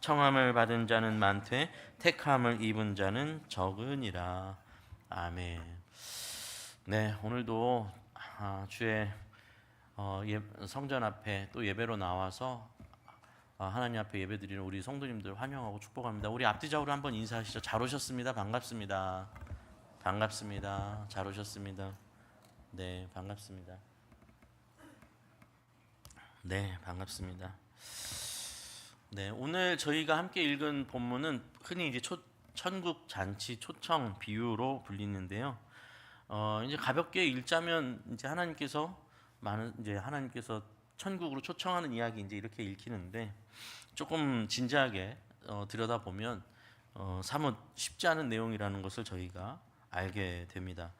청함을 받은 자는 많되 택함을 입은 자는 적으니라. 아멘. 네, 오늘도 주의 성전 앞에 또 예배로 나와서 하나님 앞에 예배드리는 우리 성도님들 환영하고 축복합니다. 우리 앞뒤 좌우로 한번 인사하시죠. 잘 오셨습니다. 반갑습니다. 반갑습니다. 잘 오셨습니다. 네, 반갑습니다. 네, 반갑습니다. 네, 오늘 저희가 함께 읽은 본문은 흔히 이제 천국 잔치 초청 비유로 불리는데요. 이제 가볍게 읽자면 이제 하나님께서 천국으로 초청하는 이야기 이제 이렇게 읽히는데, 조금 진지하게 들여다보면 사뭇 쉽지 않은 내용이라는 것을 저희가 알게 됩니다.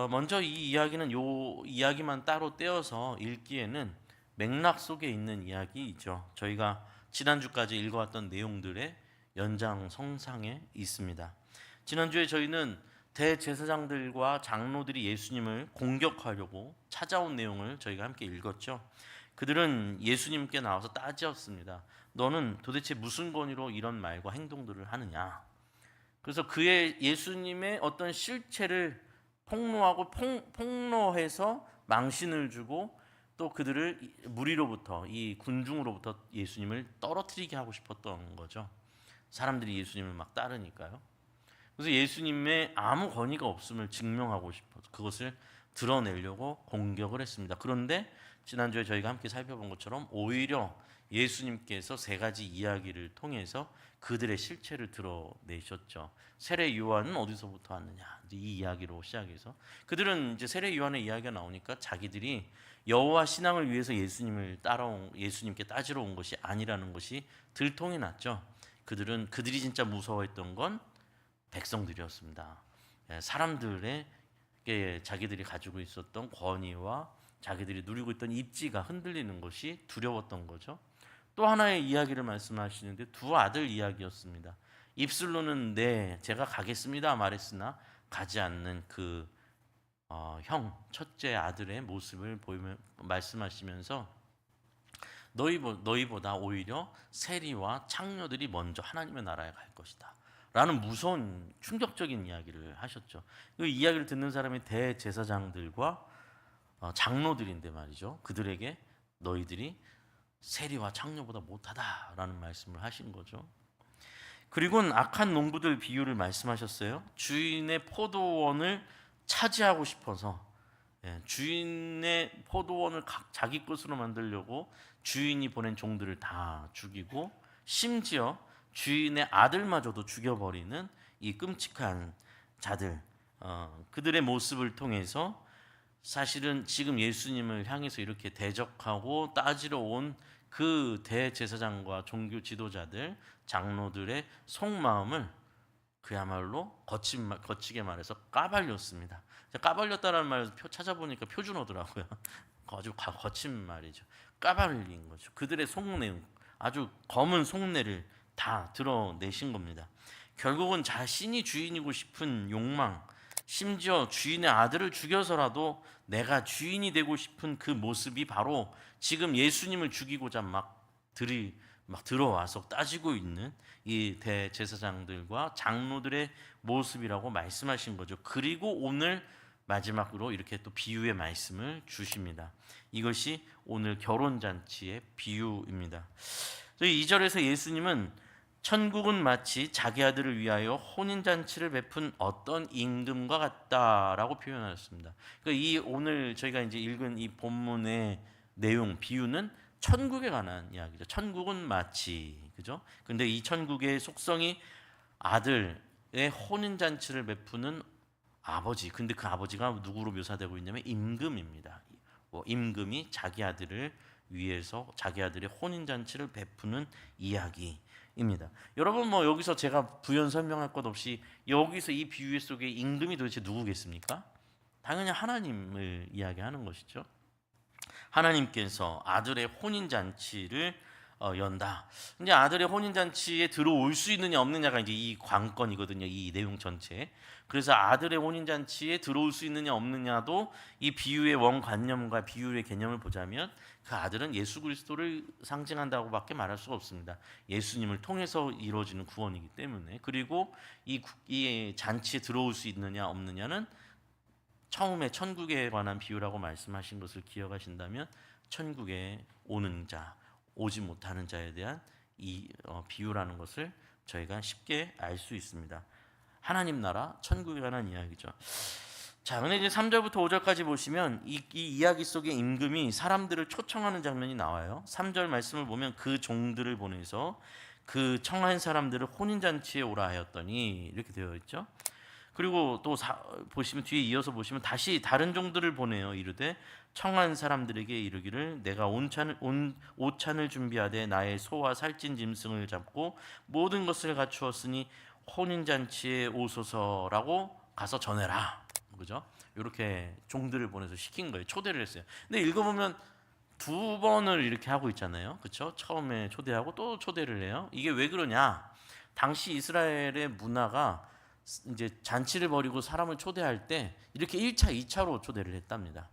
먼저 이 이야기는 요 이야기만 따로 떼어서 읽기에는 맥락 속에 있는 이야기이죠. 저희가 지난주까지 읽어왔던 내용들의 연장성상에 있습니다. 지난주에 저희는 대제사장들과 장로들이 예수님을 공격하려고 찾아온 내용을 저희가 함께 읽었죠. 그들은 예수님께 나와서 따지었습니다. 너는 도대체 무슨 권위로 이런 말과 행동들을 하느냐? 그래서 예수님의 어떤 실체를 폭로하고 폭로해서 망신을 주고 또 그들을 무리로부터, 이 군중으로부터 예수님을 떨어뜨리게 하고 싶었던 거죠. 사람들이 예수님을 막 따르니까요. 그래서 예수님의 아무 권위가 없음을 증명하고 싶어서 그것을 드러내려고 공격을 했습니다. 그런데 지난주에 저희가 함께 살펴본 것처럼 오히려 예수님께서 세 가지 이야기를 통해서 그들의 실체를 드러내셨죠. 세례 요한은 어디서부터 왔느냐, 이 이야기로 시작해서 그들은 이제 세례 요한의 이야기가 나오니까 자기들이 여호와 신앙을 위해서 예수님께 따지러 온 것이 아니라는 것이 들통이 났죠. 그들이 진짜 무서워했던 건 백성들이었습니다. 사람들에게 자기들이 가지고 있었던 권위와 자기들이 누리고 있던 입지가 흔들리는 것이 두려웠던 거죠. 또 하나의 이야기를 말씀하시는데 두 아들 이야기였습니다. 입술로는 네, 제가 가겠습니다 말했으나 가지 않는 그 첫째 아들의 모습을 말씀하시면서 너희보다 오히려 세리와 창녀들이 먼저 하나님의 나라에 갈 것이다 라는 무서운 충격적인 이야기를 하셨죠. 이 이야기를 듣는 사람이 대제사장들과 장로들인데 말이죠. 그들에게 너희들이 세리와 창녀보다 못하다라는 말씀을 하신 거죠. 그리고는 악한 농부들 비유를 말씀하셨어요. 주인의 포도원을 차지하고 싶어서 주인의 포도원을 자기 것으로 만들려고 주인이 보낸 종들을 다 죽이고 심지어 주인의 아들마저도 죽여버리는 이 끔찍한 자들, 그들의 모습을 통해서 사실은 지금 예수님을 향해서 이렇게 대적하고 따지러 온 그 대제사장과 종교 지도자들, 장로들의 속마음을 그야말로 거치게 말해서 까발렸습니다. 까발렸다는 말을 찾아보니까 표준어더라고요. 아주 거친 말이죠. 까발린 거죠. 그들의 속내, 아주 검은 속내를 다 드러내신 겁니다. 결국은 자신이 주인이고 싶은 욕망, 심지어 주인의 아들을 죽여서라도 내가 주인이 되고 싶은 그 모습이 바로 지금 예수님을 죽이고자 막 들어와서 따지고 있는 이 대제사장들과 장로들의 모습이라고 말씀하신 거죠. 그리고 오늘 마지막으로 이렇게 또 비유의 말씀을 주십니다. 이것이 오늘 결혼잔치의 비유입니다. 2절에서 예수님은 천국은 마치 자기 아들을 위하여 혼인잔치를 베푼 어떤 임금과 같다라고 표현하셨습니다. 그러니까 오늘 저희가 이제 읽은 이 본문의 내용, 비유는 천국에 관한 이야기죠. 천국은 마치, 그죠? 근데 이 천국의 속성이 아들의 혼인잔치를 베푸는 아버지. 근데 그 아버지가 누구로 묘사되고 있냐면 임금입니다. 임금이 자기 아들을 위해서 자기 아들의 혼인잔치를 베푸는 이야기입니다. 여러분, 여기서 제가 부연 설명할 것 없이 여기서 이 비유 속에 임금이 도대체 누구겠습니까? 당연히 하나님을 이야기하는 것이죠. 하나님께서 아들의 혼인잔치를 연다. 이제 아들의 혼인 잔치에 들어올 수 있느냐 없느냐가 이제 이 관건이거든요. 이 내용 전체. 그래서 아들의 혼인 잔치에 들어올 수 있느냐 없느냐도 이 비유의 원관념과 비유의 개념을 보자면 그 아들은 예수 그리스도를 상징한다고밖에 말할 수가 없습니다. 예수님을 통해서 이루어지는 구원이기 때문에. 그리고 이 잔치에 들어올 수 있느냐 없느냐는 처음에 천국에 관한 비유라고 말씀하신 것을 기억하신다면 천국에 오는 자, 오지 못하는 자에 대한 이 비유라는 것을 저희가 쉽게 알 수 있습니다. 하나님 나라, 천국에 관한 이야기죠. 자, 근데 이제 3절부터 5절까지 보시면 이 이야기 속에 임금이 사람들을 초청하는 장면이 나와요. 3절 말씀을 보면 그 종들을 보내서 그 청한 사람들을 혼인잔치에 오라 하였더니 이렇게 되어 있죠. 그리고 또 보시면 뒤에 이어서 보시면 다시 다른 종들을 보내요. 이르되 청한 사람들에게 이르기를 내가 오찬을 준비하되 나의 소와 살찐 짐승을 잡고 모든 것을 갖추었으니 혼인잔치에 오소서라고 가서 전해라. 그죠? 이렇게 종들을 보내서 시킨 거예요. 초대를 했어요. 근데 읽어보면 두 번을 이렇게 하고 있잖아요. 그렇죠? 처음에 초대하고 또 초대를 해요. 이게 왜 그러냐? 당시 이스라엘의 문화가 이제 잔치를 벌이고 사람을 초대할 때 이렇게 1차, 2차로 초대를 했답니다.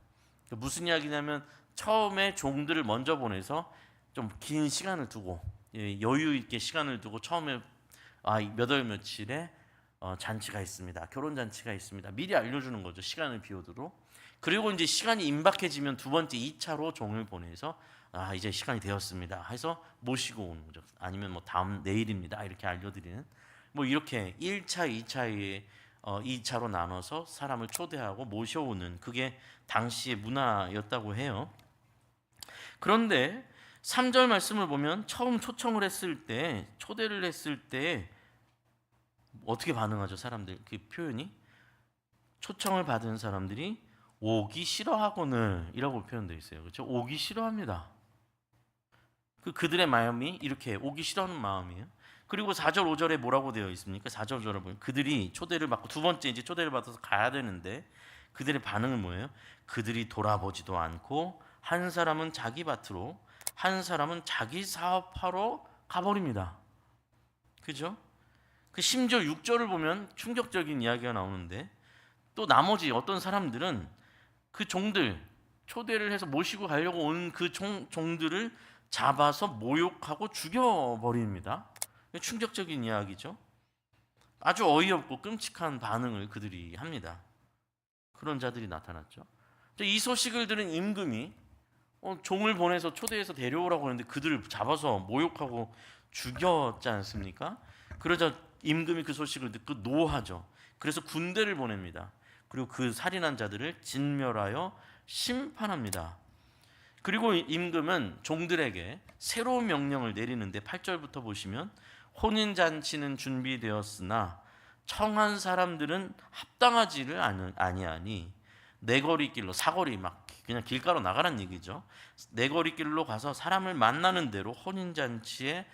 무슨 이야기냐면 처음에 종들을 먼저 보내서 좀 긴 시간을 두고 여유 있게 시간을 두고 처음에 몇 월 며칠에 잔치가 있습니다. 결혼 잔치가 있습니다. 미리 알려주는 거죠. 시간을 비워두고. 그리고 이제 시간이 임박해지면 두 번째 2차로 종을 보내서 이제 시간이 되었습니다. 해서 모시고 오는 거죠. 아니면 뭐 다음 내일입니다. 이렇게 알려드리는 뭐 이렇게 1차, 2차에 2차로 나눠서 사람을 초대하고 모셔오는 그게 당시의 문화였다고 해요. 그런데 3절 말씀을 보면 처음 초청을 했을 때, 초대를 했을 때 어떻게 반응하죠? 사람들 그 표현이 초청을 받은 사람들이 오기 싫어하거늘 이라고 표현되어 있어요. 그렇죠? 오기 싫어합니다. 그들의 마음이 이렇게 오기 싫어하는 마음이에요. 그리고 4절 5절에 뭐라고 되어 있습니까? 4절 5절을 보면 그들이 초대를 받고 두 번째 이제 초대를 받아서 가야 되는데 그들의 반응은 뭐예요? 그들이 돌아보지도 않고 한 사람은 자기 밭으로 한 사람은 자기 사업하러 가버립니다. 그죠? 그 심지어 6절을 보면 충격적인 이야기가 나오는데 또 나머지 어떤 사람들은 그 종들 초대를 해서 모시고 가려고 온 그 종들을 잡아서 모욕하고 죽여버립니다. 충격적인 이야기죠. 아주 어이없고 끔찍한 반응을 그들이 합니다. 그런 자들이 나타났죠. 이 소식을 들은 임금이 종을 보내서 초대해서 데려오라고 했는데 그들을 잡아서 모욕하고 죽였지 않습니까? 그러자 임금이 그 소식을 듣고 노하죠. 그래서 군대를 보냅니다. 그리고 그 살인한 자들을 진멸하여 심판합니다. 그리고 임금은 종들에게 새로운 명령을 내리는데 8절부터 보시면 혼인잔치는 준비되었으나 청한 사람들은 합당하지를 아니하니 내거리 길로 사거리 막 그냥 길가로 나가란 얘기죠. 내거리 길로 가서 사람을 만나는 대로 혼인잔치에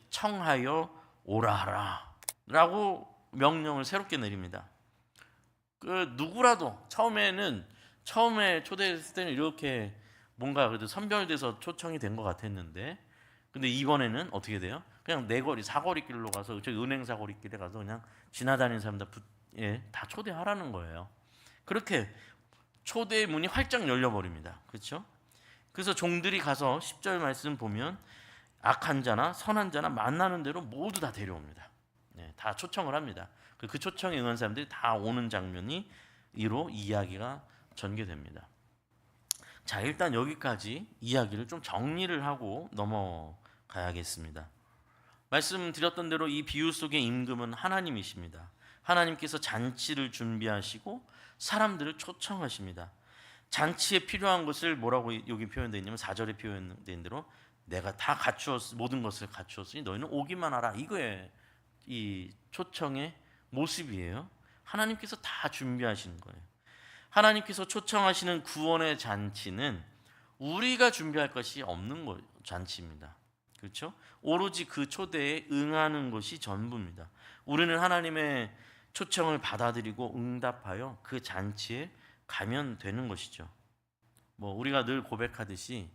청하여 오라라 라고 명령을 새롭게 내립니다. 그 누구라도 처음에 초대했을 때는 이렇게 뭔가 그래도 선별돼서 초청이 된 것 같았는데 근데 이번에는 어떻게 돼요? 그냥 내거리 사거리 길로 가서 저 은행 사거리 길에 가서 그냥 지나다니는 사람들 다 초대하라는 거예요. 그렇게 초대의 문이 활짝 열려버립니다. 그렇죠? 그래서 종들이 가서 10절 말씀 보면 악한 자나 선한 자나 만나는 대로 모두 다 데려옵니다. 다 초청을 합니다. 그 초청에 응한 사람들이 다 오는 장면이 이로 이야기가 전개됩니다. 자, 일단 여기까지 이야기를 좀 정리를 하고 넘어가야겠습니다. 말씀드렸던 대로 이 비유 속의 임금은 하나님이십니다. 하나님께서 잔치를 준비하시고 사람들을 초청하십니다. 잔치에 필요한 것을 뭐라고 여기 표현되어 있냐면 4절에 표현된 대로 내가 다 모든 것을 갖추었으니 너희는 오기만 하라. 이거에 이 초청의 모습이에요. 하나님께서 다 준비하시는 거예요. 하나님께서 초청하시는 구원의 잔치는 우리가 준비할 것이 없는 잔치입니다. 그렇죠? 오로지 그 초대에 응하는 것이 전부입니다. 우리는 하나님의 초청을 받아들이고 응답하여 그 잔치에 가면 되는 것이죠. 우리가 늘 고백하듯이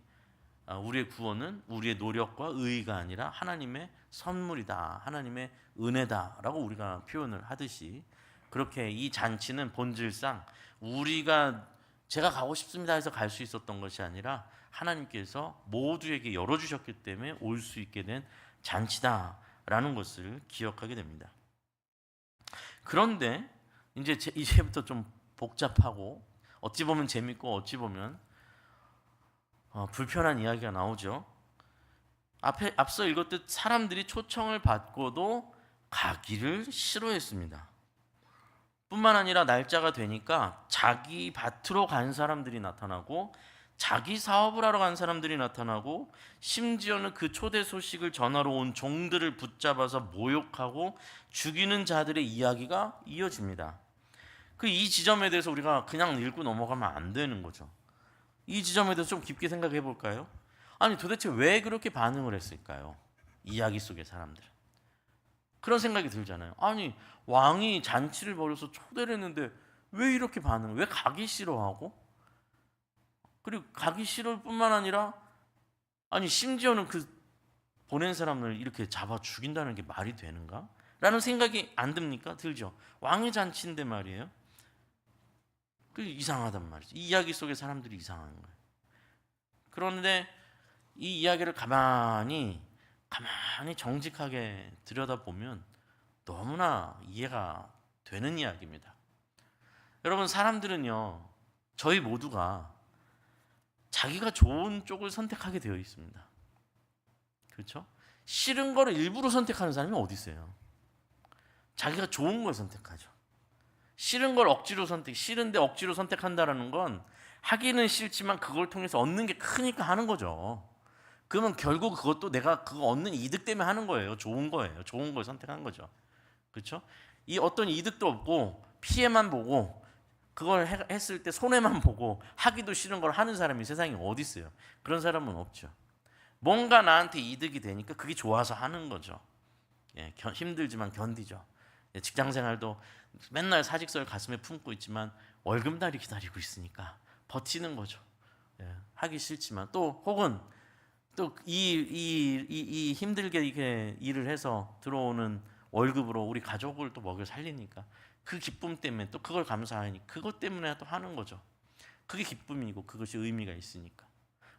우리의 구원은 우리의 노력과 의의가 아니라 하나님의 선물이다, 하나님의 은혜다라고 우리가 표현을 하듯이, 그렇게 이 잔치는 본질상 제가 가고 싶습니다 해서 갈 수 있었던 것이 아니라 하나님께서 모두에게 열어주셨기 때문에 올 수 있게 된 잔치다라는 것을 기억하게 됩니다. 그런데 이제부터 좀 복잡하고 어찌 보면 재밌고 어찌 보면 불편한 이야기가 나오죠. 앞서 읽었듯 사람들이 초청을 받고도 가기를 싫어했습니다. 뿐만 아니라 날짜가 되니까 자기 밭으로 간 사람들이 나타나고 자기 사업을 하러 간 사람들이 나타나고 심지어는 그 초대 소식을 전하러 온 종들을 붙잡아서 모욕하고 죽이는 자들의 이야기가 이어집니다. 이 지점에 대해서 우리가 그냥 읽고 넘어가면 안 되는 거죠. 이 지점에 대해서 좀 깊게 생각해 볼까요? 아니 도대체 왜 그렇게 반응을 했을까요? 이야기 속의 사람들은 그런 생각이 들잖아요. 아니 왕이 잔치를 벌여서 초대를 했는데 왜 이렇게 왜 가기 싫어하고, 그리고 가기 싫을 뿐만 아니라 심지어는 그 보낸 사람을 이렇게 잡아 죽인다는 게 말이 되는가? 라는 생각이 안 듭니까? 들죠. 왕의 잔치인데 말이에요. 이상하단 말이죠. 이 이야기 속의 사람들이 이상한 거예요. 그런데 이 이야기를 가만히 정직하게 들여다보면 너무나 이해가 되는 이야기입니다. 여러분, 사람들은요, 저희 모두가 자기가 좋은 쪽을 선택하게 되어 있습니다. 그렇죠? 싫은 거를 일부러 선택하는 사람이 어디 있어요? 자기가 좋은 걸 선택하죠. 싫은 걸 싫은데 억지로 선택한다라는 건 하기는 싫지만 그걸 통해서 얻는 게 크니까 하는 거죠. 그러면 결국 그것도 내가 그거 얻는 이득 때문에 하는 거예요. 좋은 거예요. 좋은 걸 선택한 거죠. 그렇죠? 이 어떤 이득도 없고 피해만 보고 그걸 했을 때 손해만 보고 하기도 싫은 걸 하는 사람이 세상에 어디 있어요? 그런 사람은 없죠. 뭔가 나한테 이득이 되니까 그게 좋아서 하는 거죠. 힘들지만 견디죠. 직장 생활도 맨날 사직서를 가슴에 품고 있지만 월급날이 기다리고 있으니까 버티는 거죠. 하기 싫지만 또 혹은 또 이 힘들게 이렇게 일을 해서 들어오는 월급으로 우리 가족을 또 먹여 살리니까 그 기쁨 때문에 또 그걸 감사하니 그것 때문에 또 하는 거죠. 그게 기쁨이고 그것이 의미가 있으니까.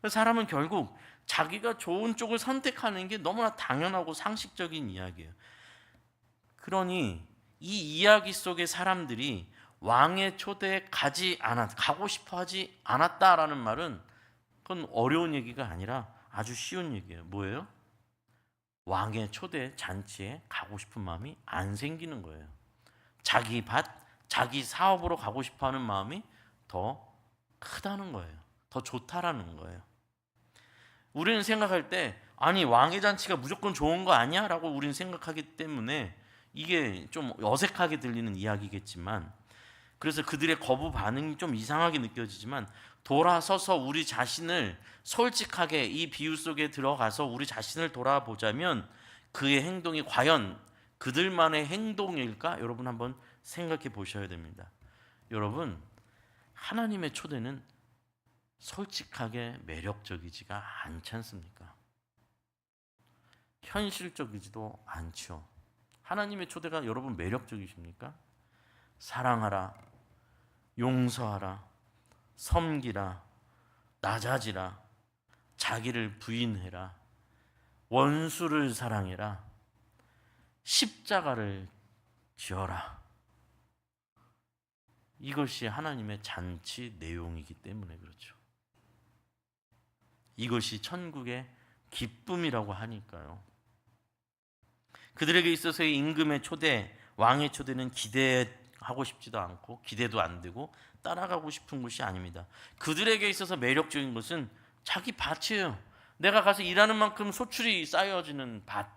사람은 결국 자기가 좋은 쪽을 선택하는 게 너무나 당연하고 상식적인 이야기예요. 그러니 이 이야기 속의 사람들이 왕의 초대에 가고 싶어 하지 않았다라는 말은 그건 어려운 얘기가 아니라 아주 쉬운 얘기예요. 뭐예요? 왕의 초대 잔치에 가고 싶은 마음이 안 생기는 거예요. 자기 밭, 자기 사업으로 가고 싶어 하는 마음이 더 크다는 거예요. 더 좋다라는 거예요. 우리는 생각할 때 아니 왕의 잔치가 무조건 좋은 거 아니야? 라고 우리는 생각하기 때문에 이게 좀 어색하게 들리는 이야기겠지만, 그래서 그들의 거부 반응이 좀 이상하게 느껴지지만 돌아서서 우리 자신을 솔직하게 이 비유 속에 들어가서 우리 자신을 돌아보자면 그의 행동이 과연 그들만의 행동일까? 여러분 한번 생각해 보셔야 됩니다. 여러분, 하나님의 초대는 솔직하게 매력적이지가 않지 않습니까? 현실적이지도 않죠. 하나님의 초대가 여러분 매력적이십니까? 사랑하라, 용서하라, 섬기라, 낮아지라, 자기를 부인해라, 원수를 사랑해라, 십자가를 지어라. 이것이 하나님의 잔치 내용이기 때문에 그렇죠. 이것이 천국의 기쁨이라고 하니까요. 그들에게 있어서의 임금의 초대, 왕의 초대는 기대하고 싶지도 않고 기대도 안 되고 따라가고 싶은 것이 아닙니다. 그들에게 있어서 매력적인 것은 자기 밭이에요. 내가 가서 일하는 만큼 소출이 쌓여지는 밭,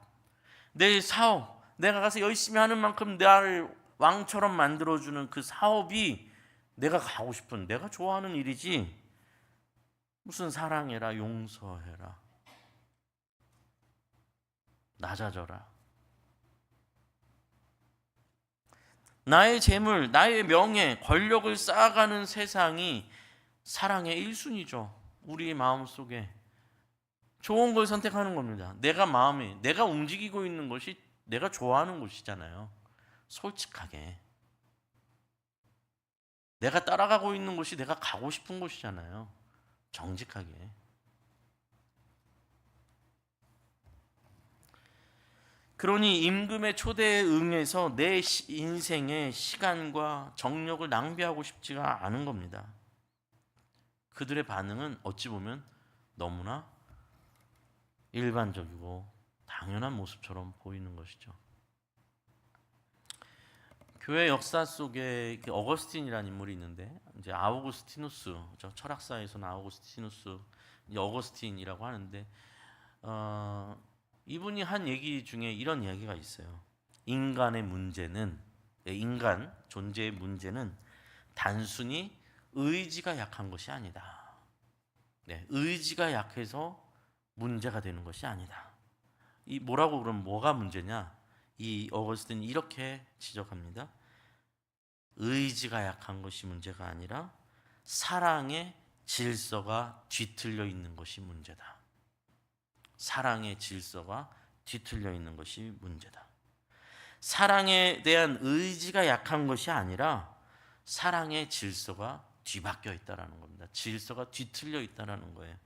내 사업, 내가 가서 열심히 하는 만큼 나를 왕처럼 만들어주는 그 사업이 내가 가고 싶은, 내가 좋아하는 일이지 무슨 사랑해라, 용서해라, 낮아져라, 나의 재물, 나의 명예, 권력을 쌓아가는 세상이 사랑의 1순위죠. 우리의 마음속에 좋은 걸 선택하는 겁니다. 내가 움직이고 있는 것이 내가 좋아하는 곳이잖아요. 솔직하게. 내가 따라가고 있는 곳이 내가 가고 싶은 곳이잖아요. 정직하게. 그러니 임금의 초대에 응해서 내 인생의 시간과 정력을 낭비하고 싶지가 않은 겁니다. 그들의 반응은 어찌 보면 너무나 일반적이고 당연한 모습처럼 보이는 것이죠. 교회 역사 속에 어거스틴이라는 인물이 있는데, 이제 아우구스티누스, 철학사에서는 아우구스티누스, 어거스틴이라고 하는데, 이분이 한 얘기 중에 이런 이야기가 있어요. 인간 존재의 문제는 단순히 의지가 약한 것이 아니다. 네, 의지가 약해서 문제가 되는 것이 아니다. 이 뭐라고 그러면 뭐가 문제냐? 이 어거스틴이 이렇게 지적합니다. 의지가 약한 것이 문제가 아니라 사랑의 질서가 뒤틀려 있는 것이 문제다. 사랑의 질서가 뒤틀려 있는 것이 문제다. 사랑에 대한 의지가 약한 것이 아니라 사랑의 질서가 뒤바뀌어 있다라는 겁니다. 질서가 뒤틀려 있다라는 거예요.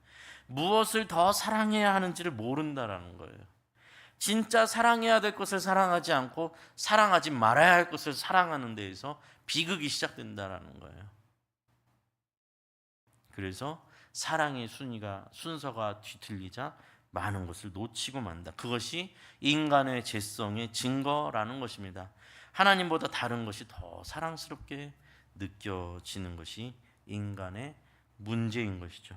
무엇을 더 사랑해야 하는지를 모른다라는 거예요. 진짜 사랑해야 될 것을 사랑하지 않고 사랑하지 말아야 할 것을 사랑하는 데에서 비극이 시작된다라는 거예요. 그래서 사랑의 순서가 뒤틀리자 많은 것을 놓치고 만다. 그것이 인간의 죄성의 증거라는 것입니다. 하나님보다 다른 것이 더 사랑스럽게 느껴지는 것이 인간의 문제인 것이죠.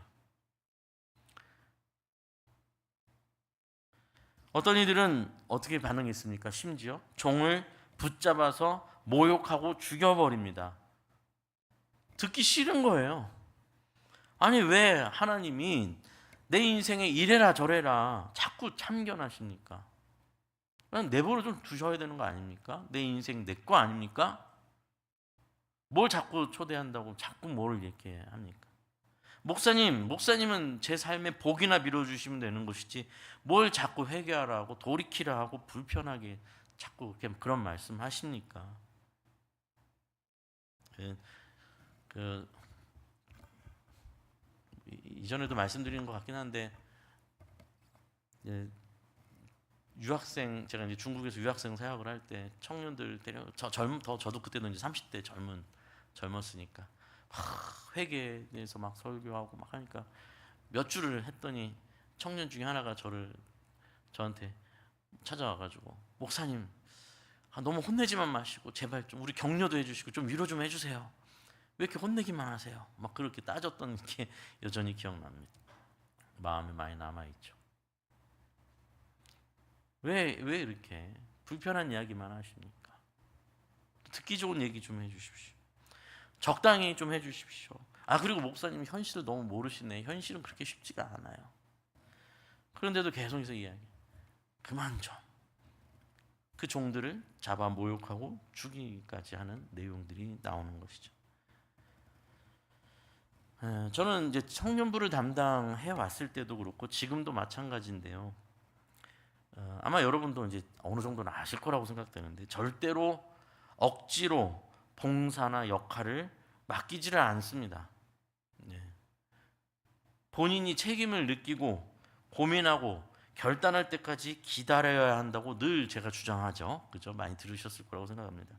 어떤 이들은 어떻게 반응했습니까? 심지어 종을 붙잡아서 모욕하고 죽여버립니다. 듣기 싫은 거예요. 아니 왜 하나님이 내 인생에 이래라 저래라 자꾸 참견하십니까? 그냥 내버려 좀 두셔야 되는 거 아닙니까? 내 인생 내 거 아닙니까? 뭘 자꾸 초대한다고 자꾸 뭘 이렇게 합니까? 목사님은 제 삶에 복이나 빌어주시면 되는 것이지 뭘 자꾸 회개하라고 돌이키라 하고 불편하게 자꾸 그런 말씀 하십니까? 이전에도 말씀드린 것 같긴 한데, 제가 이제 중국에서 유학생 사역을 할 때 청년들 저도 그때도 이제 30대 젊었으니까 회계에 대해서 막 설교하고 막 하니까 몇 주를 했더니 청년 중에 하나가 저한테 찾아와가지고, 목사님 너무 혼내지만 마시고 제발 좀 우리 격려도 해주시고 좀 위로 좀 해주세요. 왜 이렇게 혼내기만 하세요? 막 그렇게 따졌던 게 여전히 기억납니다. 마음에 많이 남아있죠. 왜 이렇게 불편한 이야기만 하십니까? 듣기 좋은 얘기 좀 해주십시오. 적당히 좀 해주십시오. 그리고 목사님 현실을 너무 모르시네. 현실은 그렇게 쉽지가 않아요. 그런데도 계속해서 이야기. 그만 좀. 그 종들을 잡아 모욕하고 죽이기까지 하는 내용들이 나오는 것이죠. 저는 이제 청년부를 담당해 왔을 때도 그렇고 지금도 마찬가지인데요. 아마 여러분도 이제 어느 정도는 아실 거라고 생각되는데, 절대로 억지로 봉사나 역할을 맡기지를 않습니다. 네. 본인이 책임을 느끼고 고민하고 결단할 때까지 기다려야 한다고 늘 제가 주장하죠. 그죠? 많이 들으셨을 거라고 생각합니다.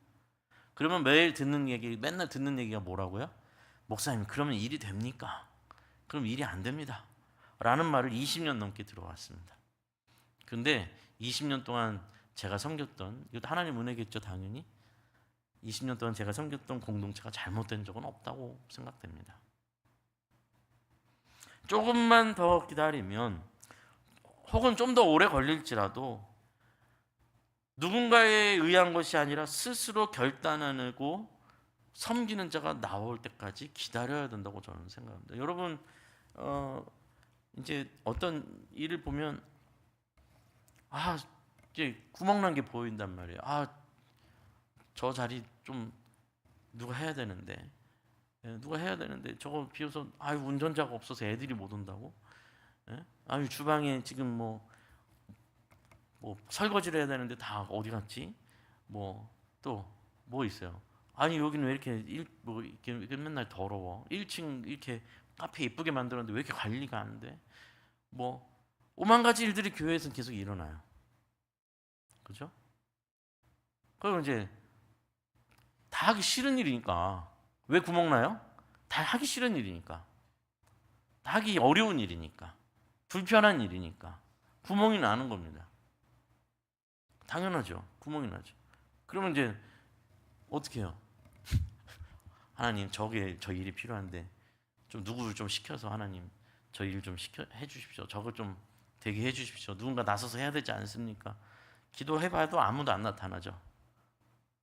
그러면 맨날 듣는 얘기가 뭐라고요? 목사님, 그러면 일이 됩니까? 그럼 일이 안 됩니다. 라는 말을 20년 넘게 들어왔습니다. 근데 20년 동안 제가 섬겼던, 이것도 하나님 은혜겠죠, 당연히. 20년 동안 제가 섬겼던 공동체가 잘못된 적은 없다고 생각됩니다. 조금만 더 기다리면, 혹은 좀 더 오래 걸릴지라도 누군가에 의한 것이 아니라 스스로 결단하고 섬기는 자가 나올 때까지 기다려야 된다고 저는 생각합니다. 여러분, 이제 어떤 일을 보면 이제 구멍난 게 보인단 말이에요. 저 자리 좀 누가 해야 되는데 저거 비워서 운전자가 없어서 애들이 못 온다고. 예? 아유 주방에 지금 뭐 설거지를 해야 되는데 다 어디 갔지? 뭐 또 뭐 있어요? 아니 여기는 왜 이렇게 이렇게 맨날 더러워? 1층 이렇게 카페 예쁘게 만들었는데 왜 이렇게 관리가 안 돼? 뭐 오만 가지 일들이 교회에서는 계속 일어나요. 그죠? 그럼 이제 다 하기 싫은 일이니까 왜 구멍 나요? 다 하기 싫은 일이니까 다 하기 어려운 일이니까 불편한 일이니까 구멍이 나는 겁니다. 당연하죠. 구멍이 나죠. 그러면 이제 어떻게 해요? 하나님 저 일이 필요한데 좀 누구를 좀 시켜서 하나님 저 일 좀 시켜 해주십시오. 저거 좀 되게 해주십시오. 누군가 나서서 해야 되지 않습니까? 기도해봐도 아무도 안 나타나죠.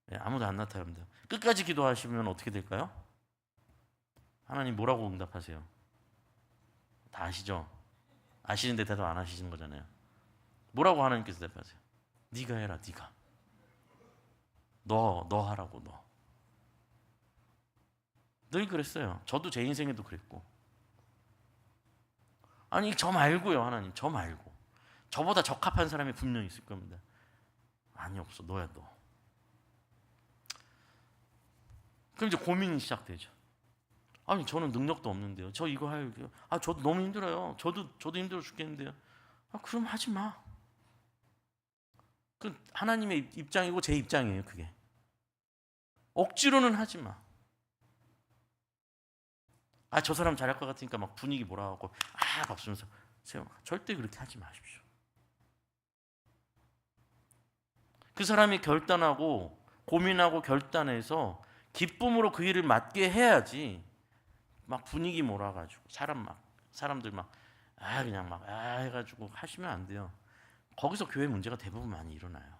네, 아무도 안 나타납니다. 끝까지 기도하시면 어떻게 될까요? 하나님 뭐라고 응답하세요? 다 아시죠? 아시는데 대답 안 하시는 거잖아요. 뭐라고 하나님께서 대답하세요? 네가 해라, 네가. 너 하라고 너. 늘 그랬어요. 저도 제 인생에도 그랬고. 아니 저 말고요, 하나님 저 말고. 저보다 적합한 사람이 분명히 있을 겁니다. 아니 없어, 너야 너. 그럼 이제 고민이 시작되죠. 아니 저는 능력도 없는데요. 저 이거 저도 너무 힘들어요. 저도 힘들어 죽겠는데요. 그럼 하지 마. 그 하나님의 입장이고 제 입장이에요, 그게. 억지로는 하지 마. 저 사람 잘할 것 같으니까 막 분위기 몰아가고 박수면서 세워. 절대 그렇게 하지 마십시오. 그 사람이 결단하고 고민하고 결단해서 기쁨으로 그 일을 맡게 해야지. 막 분위기 몰아가지고 사람들 그냥 해가지고 하시면 안 돼요. 거기서 교회 문제가 대부분 많이 일어나요.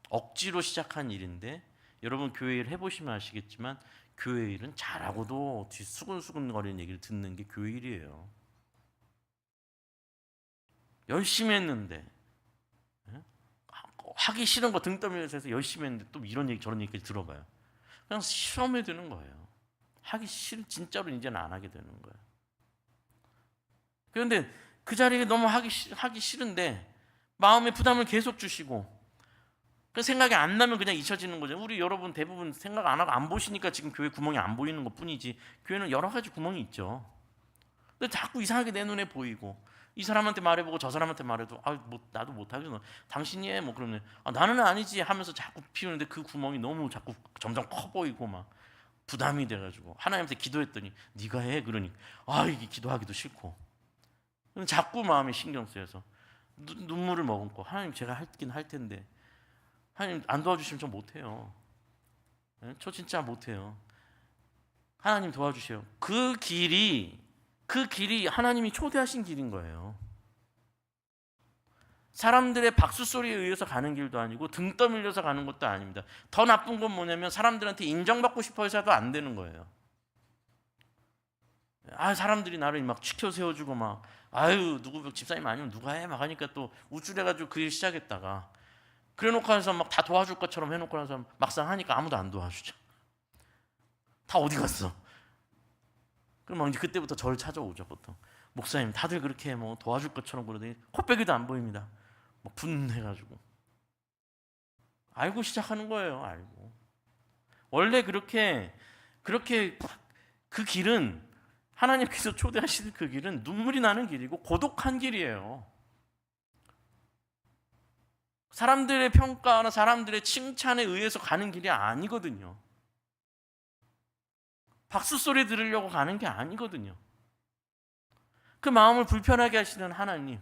억지로 시작한 일인데 여러분 교회 일 해보시면 아시겠지만 교회 일은 잘하고도 수근수근거리는 얘기를 듣는 게 교회 일이에요. 열심히 했는데 하기 싫은 거 등 떠밀려서 해서 열심히 했는데 또 이런 얘기 저런 얘기까지 들어봐요. 그냥 실험해 되는 거예요. 하기 진짜로 이제는 안 하게 되는 거예요. 그런데 그 자리에 너무 하기 싫은데 마음의 부담을 계속 주시고 그 생각이 안 나면 그냥 잊혀지는 거죠. 우리 여러분 대부분 생각 안 하고 안 보시니까 지금 교회 구멍이 안 보이는 것 뿐이지 교회는 여러 가지 구멍이 있죠. 근데 자꾸 이상하게 내 눈에 보이고 이 사람한테 말해보고 저 사람한테 말해도 나도 못하겠어. 당신이 해. 그러면 나는 아니지 하면서 자꾸 피우는데 그 구멍이 너무 자꾸 점점 커 보이고 막 부담이 돼가지고 하나님한테 기도했더니 네가 해. 그러니 이게 기도하기도 싫고 자꾸 마음이 신경 쓰여서 눈물을 머금고 하나님 제가 할긴 할 텐데 하나님 안 도와주시면 저 못해요. 저 진짜 못해요. 하나님 도와주세요. 그 길이 하나님이 초대하신 길인 거예요. 사람들의 박수 소리에 의해서 가는 길도 아니고 등 떠밀려서 가는 것도 아닙니다. 더 나쁜 건 뭐냐면 사람들한테 인정받고 싶어 해서도 안 되는 거예요. 사람들이 나를 막 치켜 세워주고 누구 집사님 아니면 누가 해 막 하니까 또 우쭐해가지고 그 일 시작했다가 그래놓고 해서 막 다 도와줄 것처럼 해놓고 나서 막상 하니까 아무도 안 도와주죠. 다 어디 갔어? 그럼 이제 그때부터 저를 찾아오죠. 보통 목사님 다들 그렇게 도와줄 것처럼 그러더니 코빼기도 안 보입니다. 분해가지고 알고 시작하는 거예요. 알고 원래 그렇게 그 길은 하나님께서 초대하시는 그 길은 눈물이 나는 길이고 고독한 길이에요. 사람들의 평가나 사람들의 칭찬에 의해서 가는 길이 아니거든요. 박수 소리 들으려고 가는 게 아니거든요. 그 마음을 불편하게 하시는 하나님,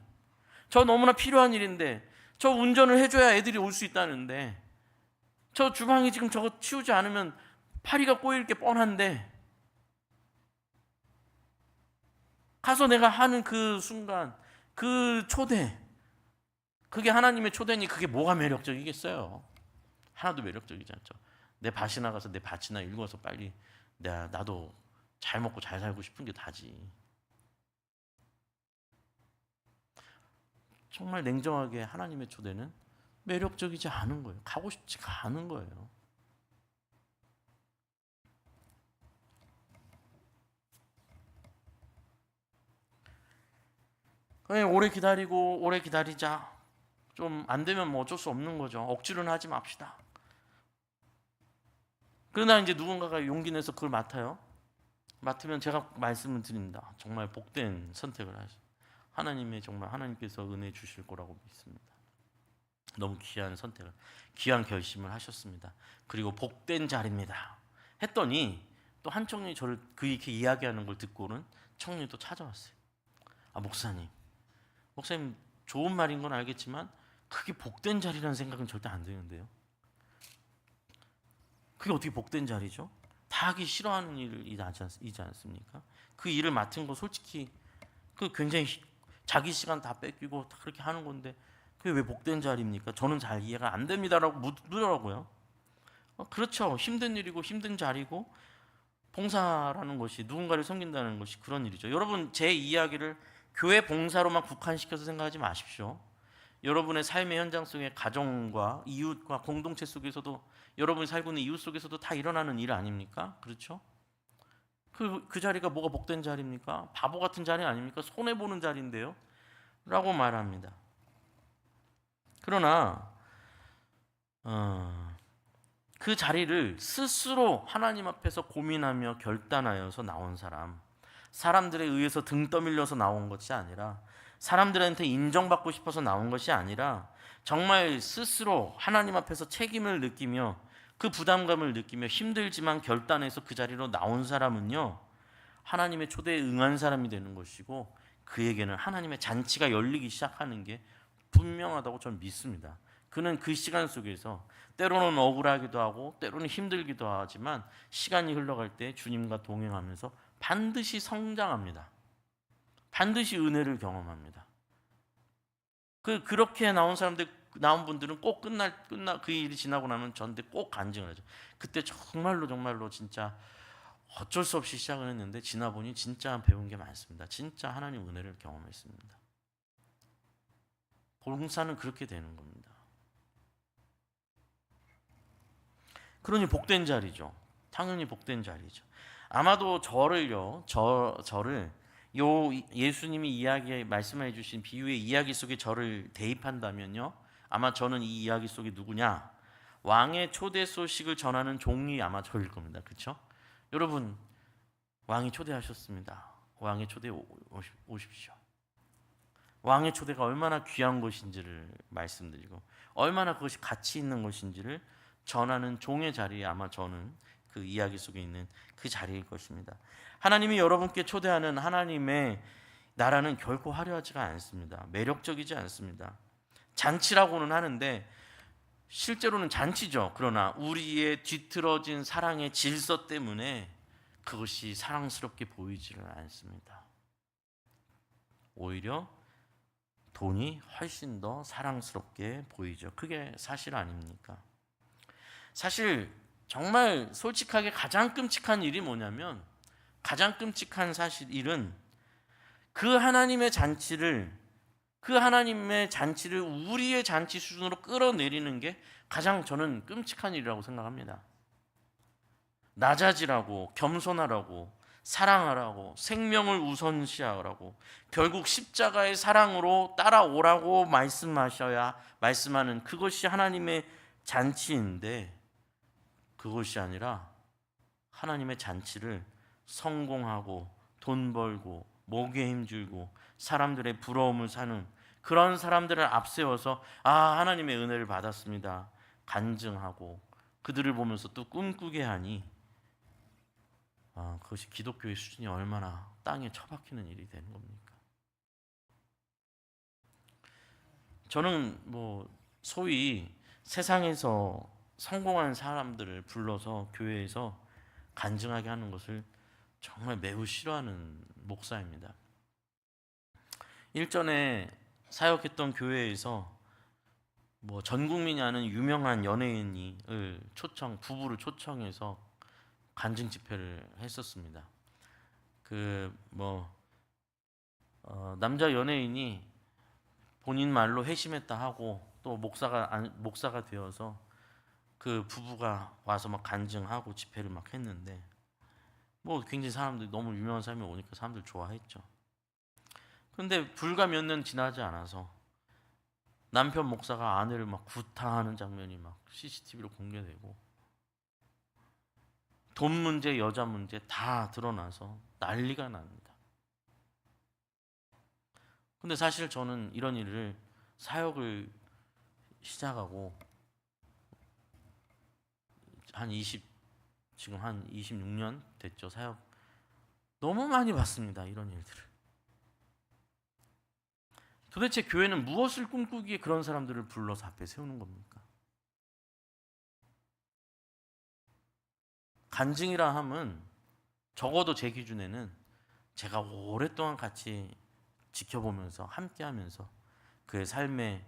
저 너무나 필요한 일인데 저 운전을 해줘야 애들이 올 수 있다는데 저 주방이 지금 저거 치우지 않으면 파리가 꼬일 게 뻔한데 가서 내가 하는 그 순간 그 초대, 그게 하나님의 초대니 그게 뭐가 매력적이겠어요? 하나도 매력적이지 않죠. 내 밭이 나가서 내 밭이나 일궈서 빨리 나도 잘 먹고 잘 살고 싶은 게 다지. 정말 냉정하게 하나님의 초대는 매력적이지 않은 거예요. 가고 싶지가 않은 거예요. 그냥 오래 기다리고 오래 기다리자. 좀 안 되면 뭐 어쩔 수 없는 거죠. 억지로는 하지 맙시다. 그러나 이제 누군가가 용기 내서 그걸 맡아요. 맡으면 제가 말씀을 드립니다. 정말 복된 선택을 하시. 하나님의 정말 하나님께서 은혜 주실 거라고 믿습니다. 너무 귀한 선택을, 귀한 결심을 하셨습니다. 그리고 복된 자리입니다. 했더니 또 한 청년이 저를 그렇게 이야기하는 걸 듣고는 청년이 또 찾아왔어요. 아, 목사님 좋은 말인 건 알겠지만 그게 복된 자리라는 생각은 절대 안 드는데요. 그게 어떻게 복된 자리죠? 다 하기 싫어하는 일이지 않습니까? 그 일을 맡은 거 솔직히 그 굉장히 자기 시간 다 뺏기고 다 그렇게 하는 건데 그게 왜 복된 자리입니까? 저는 잘 이해가 안 됩니다라고 묻더라고요. 그렇죠. 힘든 일이고 힘든 자리고 봉사라는 것이 누군가를 섬긴다는 것이 그런 일이죠. 여러분 제 이야기를 교회 봉사로만 국한시켜서 생각하지 마십시오. 여러분의 삶의 현장 속에 가정과 이웃과 공동체 속에서도 여러분이 살고 있는 이웃 속에서도 다 일어나는 일 아닙니까? 그렇죠? 그 자리가 뭐가 복된 자리입니까? 바보 같은 자리 아닙니까? 손해보는 자리인데요? 라고 말합니다. 그러나 그 자리를 스스로 하나님 앞에서 고민하며 결단하여서 나온 사람들에 의해서 등 떠밀려서 나온 것이 아니라 사람들한테 인정받고 싶어서 나온 것이 아니라 정말 스스로 하나님 앞에서 책임을 느끼며 그 부담감을 느끼며 힘들지만 결단해서 그 자리로 나온 사람은요, 하나님의 초대에 응한 사람이 되는 것이고 그에게는 하나님의 잔치가 열리기 시작하는 게 분명하다고 저는 믿습니다. 그는 그 시간 속에서 때로는 억울하기도 하고 때로는 힘들기도 하지만 시간이 흘러갈 때 주님과 동행하면서 반드시 성장합니다. 반드시 은혜를 경험합니다. 그렇게 나온 분들은 꼭 그 일이 지나고 나면 저한테 꼭 간증을 하죠. 그때 정말로 진짜 어쩔 수 없이 시작을 했는데 지나 보니 진짜 배운 게 많습니다. 진짜 하나님 은혜를 경험했습니다. 봉사는 그렇게 되는 겁니다. 그러니 복된 자리죠. 당연히 복된 자리죠. 아마도 저를 예수님이 말씀해 주신 비유의 이야기 속에 저를 대입한다면요, 아마 저는 이 이야기 속에 누구냐? 왕의 초대 소식을 전하는 종이 아마 저일 겁니다. 그렇죠? 여러분, 왕이 초대하셨습니다. 왕의 초대에 오십시오. 왕의 초대가 얼마나 귀한 것인지를 말씀드리고 얼마나 그것이 가치 있는 것인지를 전하는 종의 자리에 아마 저는 그 이야기 속에 있는 그 자리일 것입니다. 하나님이 여러분께 초대하는 하나님의 나라는 결코 화려하지가 않습니다. 매력적이지 않습니다. 잔치라고는 하는데 실제로는 잔치죠. 그러나 우리의 뒤틀어진 사랑의 질서 때문에 그것이 사랑스럽게 보이지를 않습니다. 오히려 돈이 훨씬 더 사랑스럽게 보이죠. 그게 사실 아닙니까? 사실 정말 솔직하게 가장 끔찍한 일이 뭐냐면, 가장 끔찍한 일은 그 하나님의 잔치를 우리의 잔치 수준으로 끌어내리는 게 가장 저는 끔찍한 일이라고 생각합니다. 낮아지라고, 겸손하라고, 사랑하라고, 생명을 우선시하라고, 결국 십자가의 사랑으로 따라오라고 말씀하는 그것이 하나님의 잔치인데, 그것이 아니라 하나님의 잔치를 성공하고 돈 벌고 목에 힘줄고 사람들의 부러움을 사는 그런 사람들을 앞세워서 하나님의 은혜를 받았습니다 간증하고 그들을 보면서 또 꿈꾸게 하니 그것이 기독교의 수준이 얼마나 땅에 처박히는 일이 되는 겁니까? 저는 소위 세상에서 성공한 사람들을 불러서 교회에서 간증하게 하는 것을 정말 매우 싫어하는 목사입니다. 일전에 사역했던 교회에서 전 국민이 아는 유명한 연예인을 부부를 초청해서 간증 집회를 했었습니다. 남자 연예인이 본인 말로 회심했다 하고 또 목사가 되어서 그 부부가 와서 막 간증하고 집회를 막 했는데 굉장히 사람들이 너무 유명한 사람이 오니까 사람들 좋아했죠. 근데 불과 몇 년 지나지 않아서 남편 목사가 아내를 막 구타하는 장면이 막 CCTV로 공개되고 돈 문제, 여자 문제 다 드러나서 난리가 납니다. 근데 사실 저는 이런 일을 사역을 시작하고 지금 한 26년 됐죠. 사역 너무 많이 봤습니다. 이런 일들을. 도대체 교회는 무엇을 꿈꾸기에 그런 사람들을 불러서 앞에 세우는 겁니까? 간증이라 함은 적어도 제 기준에는 제가 오랫동안 같이 지켜보면서 함께하면서 그의 삶에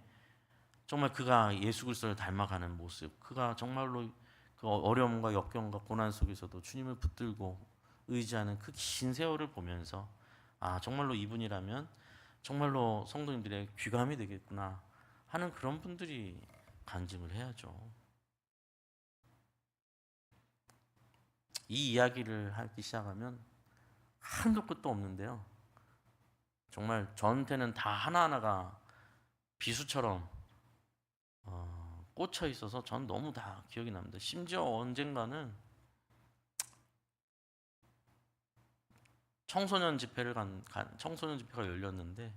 정말 그가 예수 그리스도를 닮아가는 모습, 그가 정말로 그 어려움과 역경과 고난 속에서도 주님을 붙들고 의지하는 그 긴 세월을 보면서 아, 정말로 이분이라면 정말로 성도님들의 귀감이 되겠구나 하는 그런 분들이 간증을 해야죠. 이 이야기를 하기 시작하면 한도 끝도 없는데요. 정말 저한테는 다 하나하나가 비수처럼 꽂혀 있어서 전 너무 다 기억이 납니다. 심지어 언젠가는 청소년 집회가 열렸는데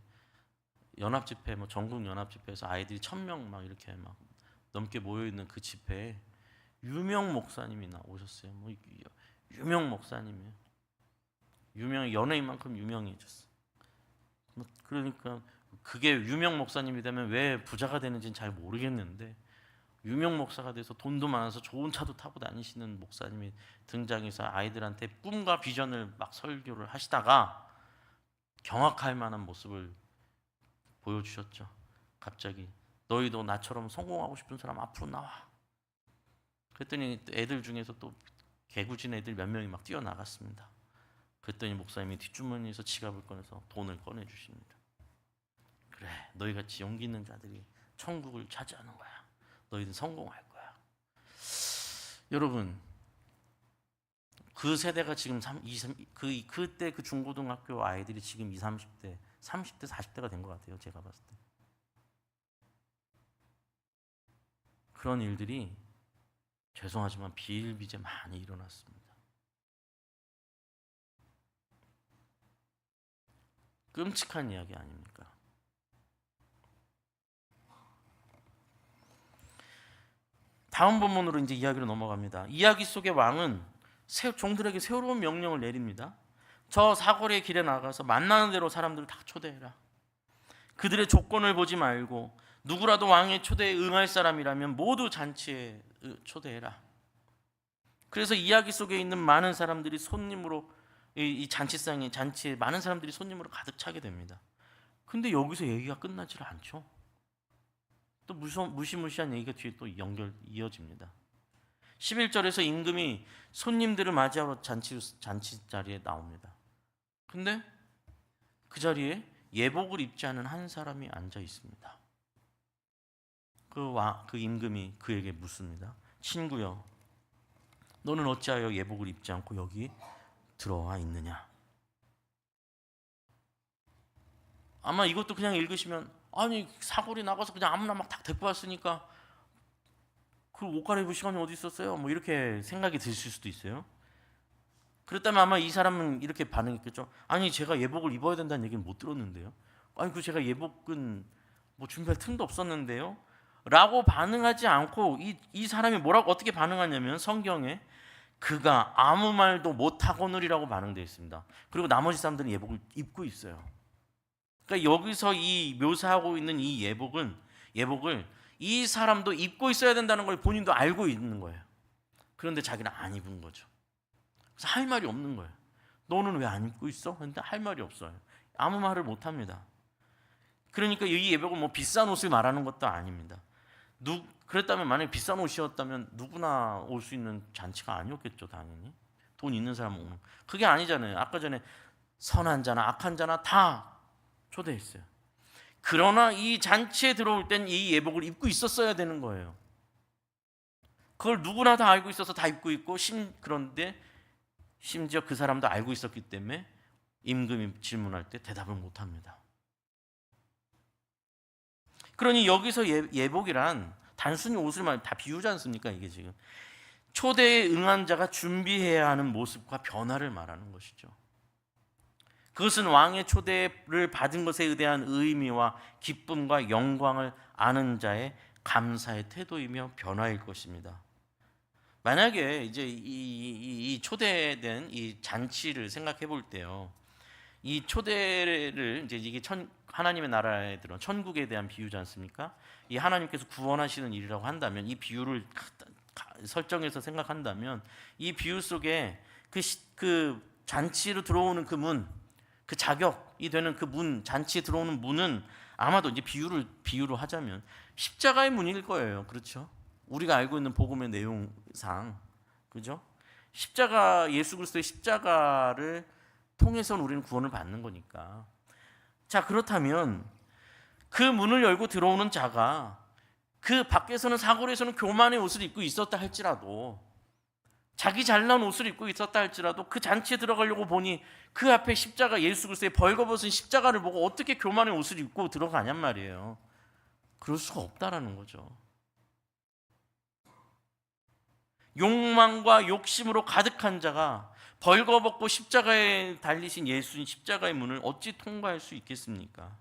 연합 집회, 뭐 전국 연합 집회에서 아이들이 1,000명 막 이렇게 막 넘게 모여 있는 그 집회에 유명 목사님이 오셨어요. 뭐 유명 목사님이에요. 유명 연예인만큼 유명해졌어. 그러니까 그게 유명 목사님이 되면 왜 부자가 되는지는 잘 모르겠는데 유명 목사가 돼서 돈도 많아서 좋은 차도 타고 다니시는 목사님이 등장해서 아이들한테 꿈과 비전을 막 설교를 하시다가 경악할 만한 모습을 보여주셨죠. 갑자기 너희도 나처럼 성공하고 싶은 사람 앞으로 나와. 그랬더니 애들 중에서 또 개구진 애들 몇 명이 막 뛰어나갔습니다. 그랬더니 목사님이 뒷주머니에서 지갑을 꺼내서 돈을 꺼내주십니다. 그래, 너희같이 용기 있는 자들이 천국을 차지하는 거야. 너희는 성공할 거야. 여러분, 그 세대가 지금 그때 그 중고등학교 아이들이 지금 20, 30대, 30대, 40대가 된 것 같아요. 제가 봤을 때. 그런 일들이 죄송하지만 비일비재 많이 일어났습니다. 끔찍한 이야기 아닙니까? 다음 본문으로 이제 이야기로 넘어갑니다. 이야기 속의 왕은 종들에게 새로운 명령을 내립니다. 저 사거리의 길에 나가서 만나는 대로 사람들을 다 초대해라. 그들의 조건을 보지 말고 누구라도 왕의 초대에 응할 사람이라면 모두 잔치에 초대해라. 그래서 이야기 속에 있는 많은 사람들이 손님으로 이 잔치에 많은 사람들이 손님으로 가득 차게 됩니다. 근데 여기서 얘기가 끝나질 않죠. 또 무시무시한 얘기가 뒤에 또 이어집니다. 11절에서 임금이 손님들을 맞이하러 잔치 자리에 나옵니다. 근데 그 자리에 예복을 입지 않은 한 사람이 앉아 있습니다. 그 임금이 그에게 묻습니다. 친구여, 너는 어찌하여 예복을 입지 않고 여기 들어와 있느냐? 아마 이것도 그냥 읽으시면 아니 사거리 나가서 그냥 아무나 막 다 데리고 왔으니까 그 옷 갈아입을 시간이 어디 있었어요? 뭐 이렇게 생각이 드실 수도 있어요. 그렇다면 아마 이 사람은 이렇게 반응했겠죠. 아니 제가 예복을 입어야 된다는 얘기는 못 들었는데요. 아니 그 제가 예복은 뭐 준비할 틈도 없었는데요. 라고 반응하지 않고 이 사람이 어떻게 반응하냐면 성경에 그가 아무 말도 못하거느리라고 반응되어 있습니다. 그리고 나머지 사람들은 예복을 입고 있어요. 그러니까 여기서 이 묘사하고 있는 이 예복을 이 사람도 입고 있어야 된다는 걸 본인도 알고 있는 거예요. 그런데 자기는 안 입은 거죠. 그래서 할 말이 없는 거예요. 너는 왜 안 입고 있어? 근데 할 말이 없어요. 아무 말을 못 합니다. 그러니까 이 예복은 뭐 비싼 옷을 말하는 것도 아닙니다. 그랬다면 만약에 비싼 옷이었다면 누구나 올 수 있는 잔치가 아니었겠죠, 당연히. 돈 있는 사람은 오는. 그게 아니잖아요. 아까 전에 선한 자나 악한 자나 다 초대했어요. 그러나 이 잔치에 들어올 땐 이 예복을 입고 있었어야 되는 거예요. 그걸 누구나 다 알고 있어서 다 입고 있고 그런데 심지어 그 사람도 알고 있었기 때문에 임금이 질문할 때 대답을 못합니다. 그러니 여기서 예복이란 단순히 옷을 다 비우지 않습니까? 이게 지금 초대에 응한 자가 준비해야 하는 모습과 변화를 말하는 것이죠. 그것은 왕의 초대를 받은 것에 대한 의미와 기쁨과 영광을 아는 자의 감사의 태도이며 변화일 것입니다. 만약에 이제 이 초대된 이 잔치를 생각해 볼 때요, 이 초대를 이제 이게 하나님의 나라에 들어 천국에 대한 비유지 않습니까? 이 하나님께서 구원하시는 일이라고 한다면, 이 비유를 설정해서 생각한다면, 이 비유 속에 그 잔치로 들어오는 그 문, 그 자격이 되는 그 문, 잔치에 들어오는 문은 아마도 이제 비유로 하자면 십자가의 문일 거예요. 그렇죠? 우리가 알고 있는 복음의 내용상, 그죠? 십자가, 예수 그리스도의 십자가를 통해서는 우리는 구원을 받는 거니까. 자, 그렇다면 그 문을 열고 들어오는 자가 그 밖에서는 사거리에서는 교만의 옷을 입고 있었다 할지라도, 자기 잘난 옷을 입고 있었다 할지라도 그 잔치에 들어가려고 보니 그 앞에 십자가, 예수 그리스도의 벌거벗은 십자가를 보고 어떻게 교만의 옷을 입고 들어가냔 말이에요. 그럴 수가 없다라는 거죠. 욕망과 욕심으로 가득한 자가 벌거벗고 십자가에 달리신 예수님 십자가의 문을 어찌 통과할 수 있겠습니까?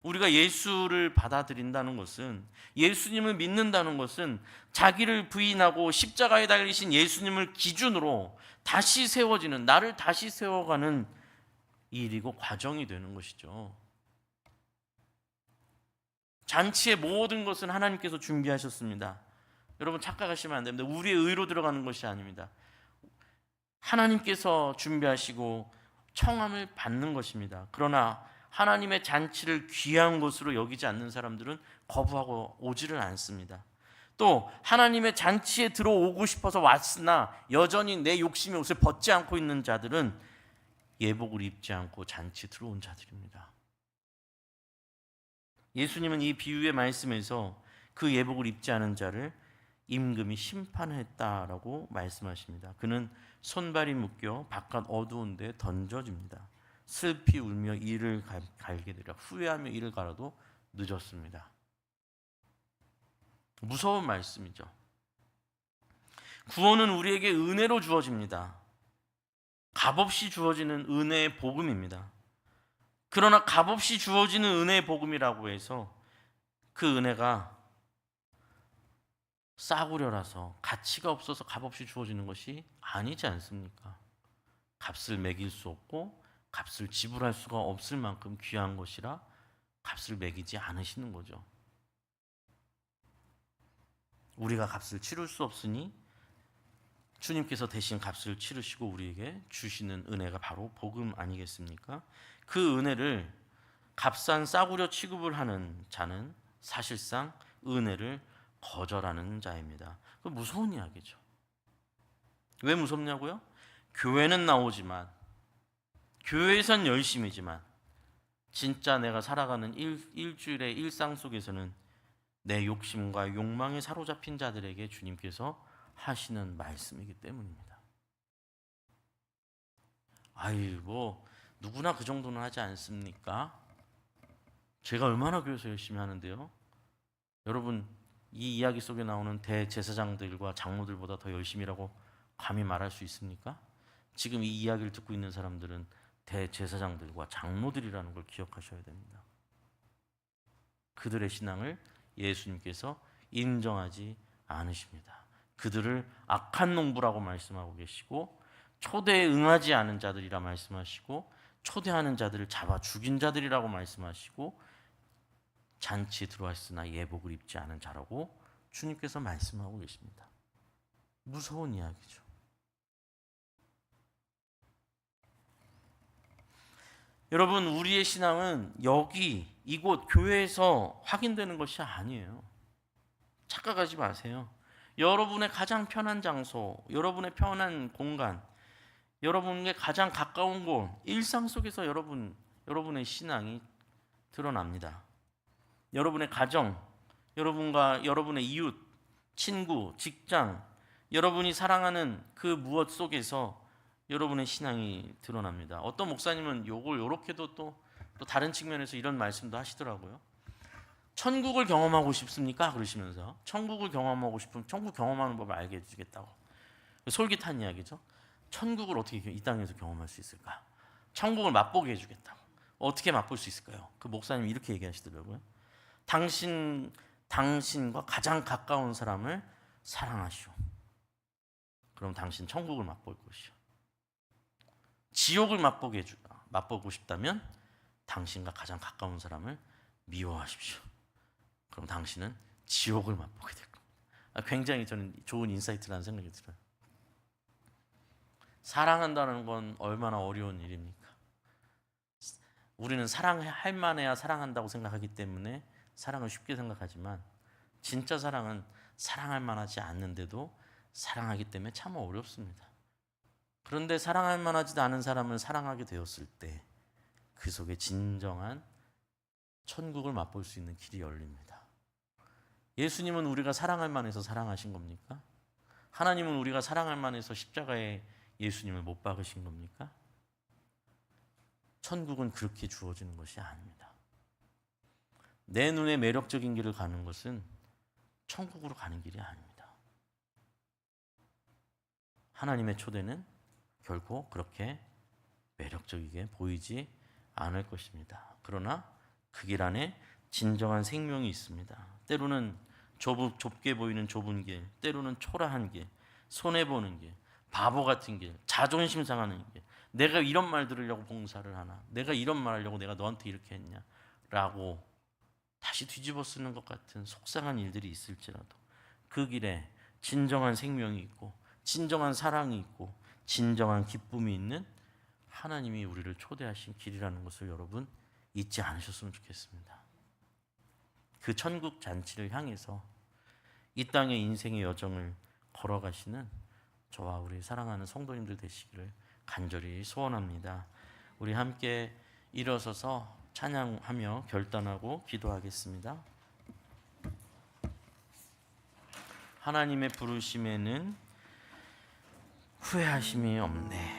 우리가 예수를 받아들인다는 것은, 예수님을 믿는다는 것은 자기를 부인하고 십자가에 달리신 예수님을 기준으로 다시 세워지는, 나를 다시 세워가는 일이고 과정이 되는 것이죠. 잔치의 모든 것은 하나님께서 준비하셨습니다. 여러분 착각하시면 안 됩니다. 우리의 의로 들어가는 것이 아닙니다. 하나님께서 준비하시고 청함을 받는 것입니다. 그러나 하나님의 잔치를 귀한 것으로 여기지 않는 사람들은 거부하고 오지를 않습니다. 또 하나님의 잔치에 들어오고 싶어서 왔으나 여전히 내 욕심의 옷을 벗지 않고 있는 자들은 예복을 입지 않고 잔치에 들어온 자들입니다. 예수님은 이 비유의 말씀에서 그 예복을 입지 않은 자를 임금이 심판했다라고 말씀하십니다. 그는 손발이 묶여 바깥 어두운 데 던져집니다. 슬피 울며 이를 갈게 되라. 후회하며 이를 갈아도 늦었습니다. 무서운 말씀이죠. 구원은 우리에게 은혜로 주어집니다. 값없이 주어지는 은혜의 복음입니다. 그러나 값없이 주어지는 은혜의 복음이라고 해서 그 은혜가 싸구려라서 가치가 없어서 값없이 주어지는 것이 아니지 않습니까? 값을 매길 수 없고 값을 지불할 수가 없을 만큼 귀한 것이라 값을 매기지 않으시는 거죠. 우리가 값을 치를 수 없으니 주님께서 대신 값을 치르시고 우리에게 주시는 은혜가 바로 복음 아니겠습니까? 그 은혜를 값싼 싸구려 취급을 하는 자는 사실상 은혜를 거절하는 자입니다. 그 무서운 이야기죠. 왜 무섭냐고요? 교회는 나오지만, 교회에선 열심이지만 진짜 내가 살아가는 일주일의 일상 속에서는 내 욕심과 욕망에 사로잡힌 자들에게 주님께서 하시는 말씀이기 때문입니다. 누구나 그 정도는 하지 않습니까? 제가 얼마나 교회에서 열심히 하는데요. 여러분, 이 이야기 속에 나오는 대제사장들과 장로들보다 더 열심히라고 감히 말할 수 있습니까? 지금 이 이야기를 듣고 있는 사람들은 대제사장들과 장로들이라는 걸 기억하셔야 됩니다. 그들의 신앙을 예수님께서 인정하지 않으십니다. 그들을 악한 농부라고 말씀하고 계시고, 초대에 응하지 않은 자들이라 말씀하시고, 초대하는 자들을 잡아 죽인 자들이라고 말씀하시고, 잔치에 들어왔으나 예복을 입지 않은 자라고 주님께서 말씀하고 계십니다. 무서운 이야기죠. 여러분, 우리의 신앙은 이곳 교회에서 확인되는 것이 아니에요. 착각하지 마세요. 여러분의 가장 편한 장소, 여러분의 편한 공간, 여러분의 가장 가까운 곳, 일상 속에서 여러분의 신앙이 드러납니다. 여러분의 가정, 여러분과 여러분의 이웃, 친구, 직장, 여러분이 사랑하는 그 무엇 속에서 여러분의 신앙이 드러납니다. 어떤 목사님은 요걸 요렇게도 또 다른 측면에서 이런 말씀도 하시더라고요. 천국을 경험하고 싶습니까? 그러시면서 천국을 경험하고 싶으면 천국 경험하는 법을 알게 해주겠다고. 솔깃한 이야기죠. 천국을 어떻게 이 땅에서 경험할 수 있을까? 천국을 맛보게 해주겠다고. 어떻게 맛볼 수 있을까요? 그 목사님 이렇게 얘기하시더라고요. 당신과 가장 가까운 사람을 사랑하시오. 그럼 당신 천국을 맛볼 것이오. 지옥을 맛보고 싶다면 당신과 가장 가까운 사람을 미워하십시오. 그럼 당신은 지옥을 맛보게 될 겁니다. 굉장히 저는 좋은 인사이트라는 생각이 들어요. 사랑한다는 건 얼마나 어려운 일입니까? 우리는 사랑할 만해야 사랑한다고 생각하기 때문에 사랑을 쉽게 생각하지만 진짜 사랑은 사랑할 만하지 않는데도 사랑하기 때문에 참 어렵습니다. 그런데 사랑할 만하지도 않은 사람을 사랑하게 되었을 때 그 속에 진정한 천국을 맛볼 수 있는 길이 열립니다. 예수님은 우리가 사랑할 만해서 사랑하신 겁니까? 하나님은 우리가 사랑할 만해서 십자가에 예수님을 못 박으신 겁니까? 천국은 그렇게 주어지는 것이 아닙니다. 내 눈에 매력적인 길을 가는 것은 천국으로 가는 길이 아닙니다. 하나님의 초대는 결코 그렇게 매력적이게 보이지 않을 것입니다. 그러나 그 길 안에 진정한 생명이 있습니다. 때로는 좁게 보이는 좁은 길, 때로는 초라한 길, 손해보는 길, 바보 같은 길, 자존심 상하는 길, 내가 이런 말 들으려고 봉사를 하나, 내가 이런 말 하려고 내가 너한테 이렇게 했냐 라고 다시 뒤집어 쓰는 것 같은 속상한 일들이 있을지라도 그 길에 진정한 생명이 있고 진정한 사랑이 있고 진정한 기쁨이 있는 하나님이 우리를 초대하신 길이라는 것을 여러분 잊지 않으셨으면 좋겠습니다. 그 천국 잔치를 향해서 이 땅의 인생의 여정을 걸어가시는 저와 우리 사랑하는 성도님들 되시기를 간절히 소원합니다. 우리 함께 일어서서 찬양하며 결단하고 기도하겠습니다. 하나님의 부르심에는 후회하심이 없네.